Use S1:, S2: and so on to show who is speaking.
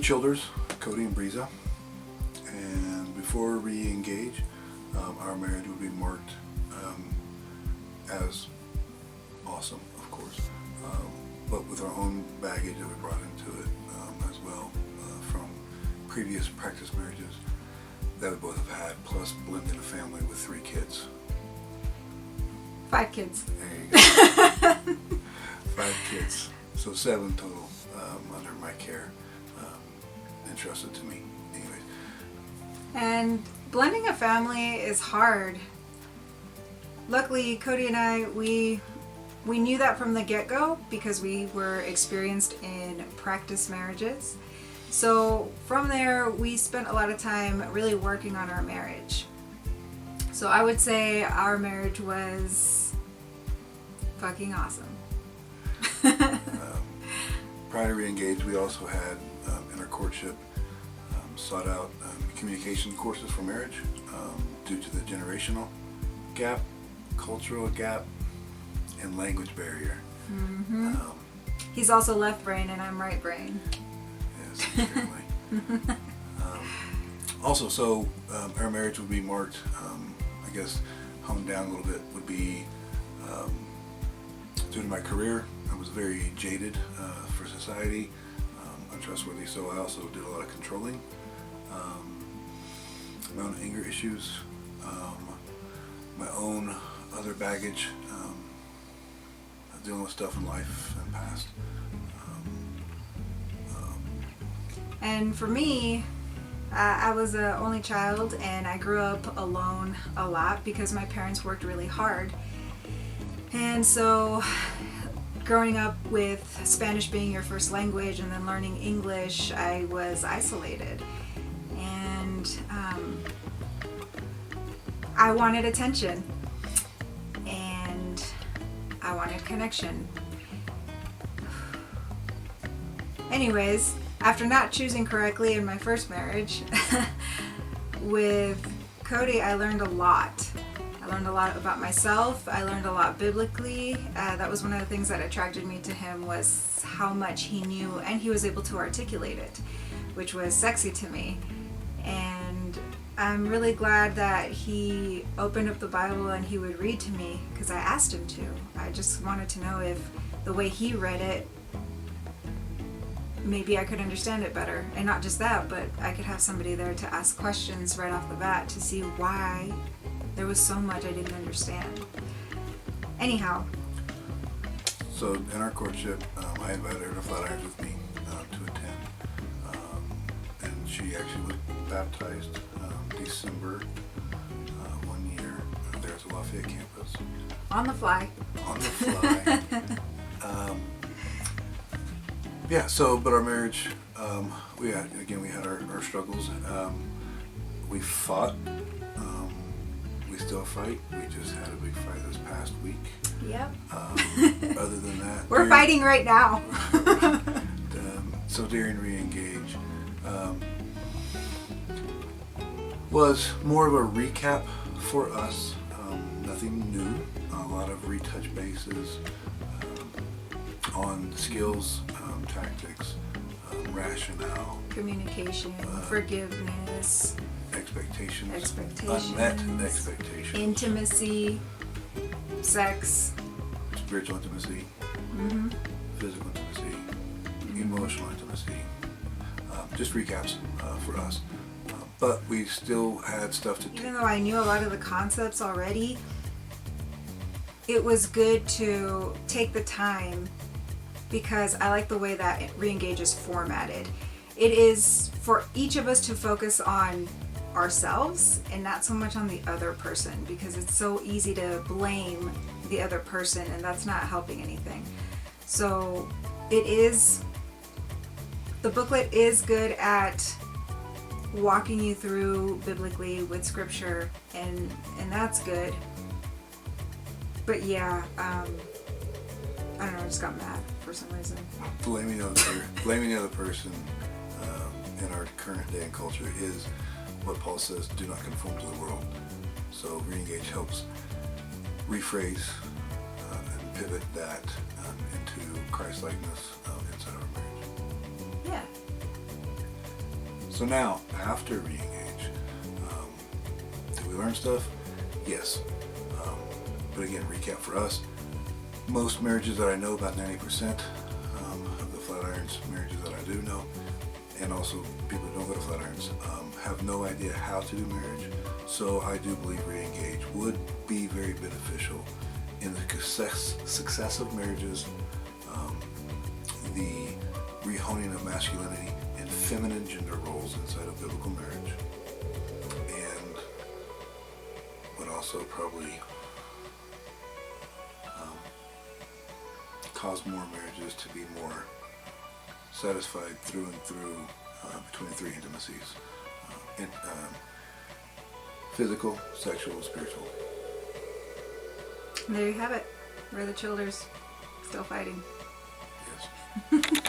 S1: Childers, Cody and Brissa, and before we engage, our marriage would be marked as awesome, of course, but with our own baggage that we brought into it as well from previous practice marriages that we both have had, plus blended a family with 3 kids.
S2: 5 kids.
S1: There you go. 5 kids. So 7 total under my care, entrusted to me. Anyways.
S2: And blending a family is hard. Luckily, Cody and I, we knew that from the get-go because we were experienced in practice marriages. So from there, we spent a lot of time really working on our marriage. So I would say our marriage was fucking awesome.
S1: Prior to re-engage, we also had, in our courtship, sought out communication courses for marriage due to the generational gap, cultural gap, and language barrier.
S2: Mm-hmm. He's also left brain and I'm right brain.
S1: Yes, apparently. Also, so our marriage would be marked, I guess, honed down a little bit, would be due to my career. I was very jaded for society, untrustworthy, so I also did a lot of controlling, my own anger issues, my own other baggage, dealing with stuff in life and past.
S2: And for me, I was an only child and I grew up alone a lot because my parents worked really hard. And so growing up with Spanish being your first language and then learning English, I was isolated. And I wanted attention. And I wanted connection. Anyways, after not choosing correctly in my first marriage, with Cody, I learned a lot. I learned a lot about myself. I learned a lot biblically. That was one of the things that attracted me to him, was how much he knew and he was able to articulate it, which was sexy to me. And I'm really glad that he opened up the Bible and he would read to me because I asked him to. I just wanted to know if the way he read it, maybe I could understand it better. And not just that, but I could have somebody there to ask questions right off the bat to see why there was so much I didn't understand. Anyhow.
S1: So in our courtship, I invited her to Flatirons with me to attend. And she actually was baptized December one year there at the Lafayette campus.
S2: On the fly.
S1: On the fly. Yeah, so, but our marriage, we had our struggles. We fought. We still fight. We just had a big fight this past week.
S2: Yep.
S1: Other than that,
S2: we're fighting right now.
S1: So during re-engage, was more of a recap for us. Nothing new. A lot of retouch bases on skills, tactics, rationale,
S2: communication, forgiveness,
S1: expectations, unmet expectations,
S2: intimacy, sex,
S1: spiritual intimacy, physical intimacy, emotional intimacy. Just recaps for us. But we still had stuff to do.
S2: Even though I knew a lot of the concepts already, it was good to take the time because I like the way that Reengage is formatted. It is for each of us to focus on ourselves and not so much on the other person, because it's so easy to blame the other person and that's not helping anything. So the booklet is good at walking you through biblically with scripture, and that's good. But yeah, I don't know, I just got mad for some reason.
S1: Blaming the other person in our current day and culture is what Paul says, do not conform to the world. So Reengage helps rephrase and pivot that into Christ-likeness inside our marriage.
S2: Yeah.
S1: So now, after re-engage, did we learn stuff? Yes. But again, recap for us, most marriages that I know, about 90% of the Flatirons marriages that I do know, and also people who don't go to Flatirons, have no idea how to do marriage. So I do believe re-engage would be very beneficial in the success of marriages, the rehoning of masculinity and feminine gender roles inside of biblical marriage, and would also probably cause more marriages to be more satisfied through and through between three intimacies, physical, sexual, spiritual.
S2: And there you have it. We're the Childers, still fighting.
S1: Yes.